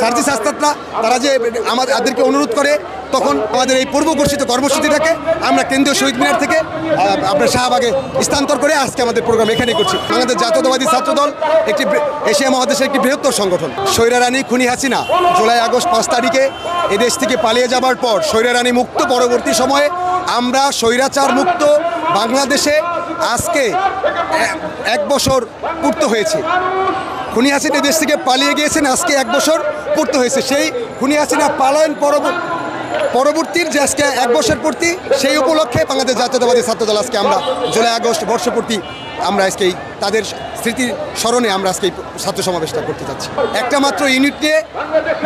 সার্জি শাস্ত্ররা তারা যে আমাদেরকে অনুরোধ করে, তখন আমাদের এই পূর্ব ঘোষিত কর্মসূচিটাকে আমরা কেন্দ্রীয় শহীদ মিনার থেকে আপনার শাহবাগে স্থানান্তর করে আজকে আমাদের প্রোগ্রাম এখানেই করছি। বাংলাদেশ জাতীয়তাবাদী ছাত্রদল একটি এশিয়া মহাদেশের একটি বৃহত্তর সংগঠন। স্বৈরারানী খুনি হাসিনা জুলাই আগস্ট 5 তারিখে এদেশ থেকে পালিয়ে যাবার পর স্বৈরারানী মুক্ত পরবর্তী সময়ে আমরা স্বৈরাচার মুক্ত বাংলাদেশে আজকে 1 বছর পূর্ত হয়েছে। খুনি হাসিনা দেশ থেকে পালিয়ে গিয়েছেন, আজকে 1 বছর পূর্ত হয়েছে। সেই খুনি হাসিনা পালায়ন পরবর্তীর যে আজকে 1 বছর পূর্তি, সেই উপলক্ষে বাংলাদেশ জাতীয়তাবাদী ছাত্রদল আজকে আমরা জুলাই আগস্ট বর্ষপূর্তি আমরা আজকেই তাদের স্মৃতির স্মরণে আমরা আজকে ছাত্র সমাবেশটা করতে যাচ্ছি। একটা মাত্র ইউনিট নিয়ে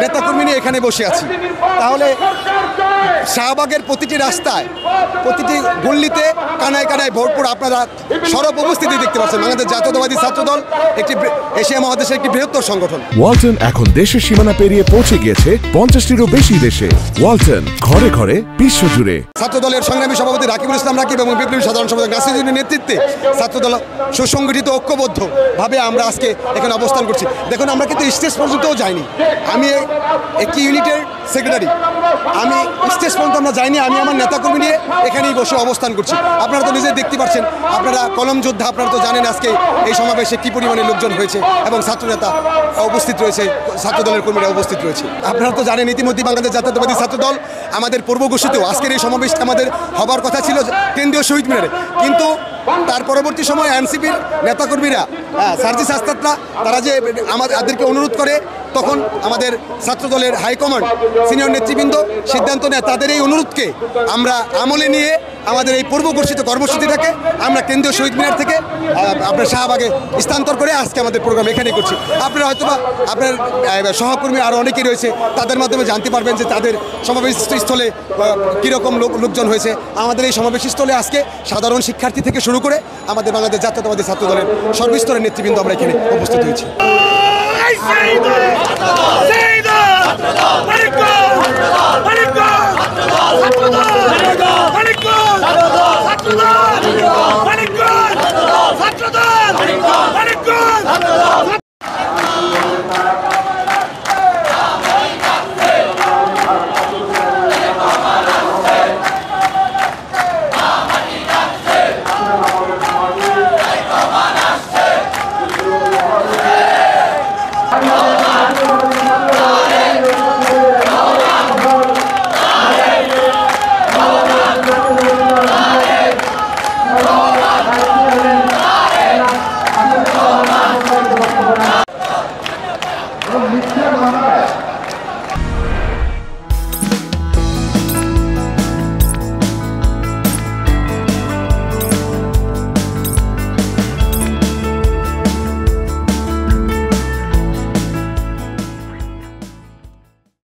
নেতাকর্মী নিয়ে এখানে বসে আছি, তাহলে শাহবাগের প্রতিটি রাস্তায় প্রতিটি গল্লিতে কানায় কানায় ভরপুর আপনারা সরব উপস্থিতি দেখতে পাচ্ছেন। বাংলাদেশ জাতীয়তাবাদী ছাত্রদল একটি এশিয়া মহাদেশের একটি বৃহত্তর সংগঠন। ওয়ালটন এখন দেশের সীমানা পেরিয়ে পৌঁছে গিয়েছে 50টিরও বেশি দেশে। ওয়ালটন, ঘরে ঘরে বিশ্বজুড়ে। ছাত্রদলের সংগ্রামী সভাপতি রাকিবুল ইসলাম রাকিব এবং বিপ্লবী সাধারণ সম্পাদক নাসিরুদ্দিনের নেতৃত্বে ছাত্রদল সুসংগঠিত ঐক্যবদ্ধভাবে আমরা আজকে এখানে অবস্থান করছি। দেখুন, আমরা কিন্তু স্টেজ পর্যন্তও যাইনি। আমি একটি ইউনিটের সেক্রেটারি, আমি স্টেজ পর্যন্ত আমরা যাইনি। আমি আমার নেতাকর্মী নিয়ে এখানেই বসে অবস্থান করছি। আপনারা তো নিজেই দেখতে পাচ্ছেন, আপনারা কলম যোদ্ধা, আপনারা তো জানেন আজকে এই সমাবেশে কী পরিমাণে লোকজন হয়েছে এবং ছাত্রনেতা উপস্থিত রয়েছে, ছাত্রদলের কর্মীরা উপস্থিত রয়েছে। আপনারা তো জানেন ইতিমধ্যে বাংলাদেশ জাতীয়তাবাদী ছাত্রদল আমাদের পূর্ব ঘোষিত আজকের এই সমাবেশটা আমাদের হবার কথা ছিল কেন্দ্রীয় শহীদ মিনারে, কিন্তু তার পরবর্তী সময় এনসিপির নেতাকর্মীরা সার্জি শাস্ত্ররা তারা যে আমাদেরকে অনুরোধ করে, তখন আমাদের ছাত্রদলের হাইকমান্ড সিনিয়র নেতৃবৃন্দ সিদ্ধান্ত নেয় তাদের এই অনুরোধকে আমরা আমলে নিয়ে আমাদের এই পূর্ব ঘোষিত কর্মসূচিটাকে আমরা কেন্দ্রীয় শহীদ মিনার থেকে আপনার শাহবাগে স্থানান্তর করে আজকে আমাদের প্রোগ্রাম এখানেই করছি। আপনারা হয়তোবা আপনার সহকর্মী আরও অনেকেই রয়েছে, তাদের মাধ্যমে জানতে পারবেন যে তাদের সমাবেশস্থলে কীরকম লোকজন হয়েছে। আমাদের এই সমাবেশস্থলে আজকে সাধারণ শিক্ষার্থী থেকে শুরু করে আমাদের বাংলাদেশ জাতীয়তাবাদী ছাত্রদলের সর্বস্তরের নেতৃবৃন্দ আমরা এখানে উপস্থিত হয়েছি।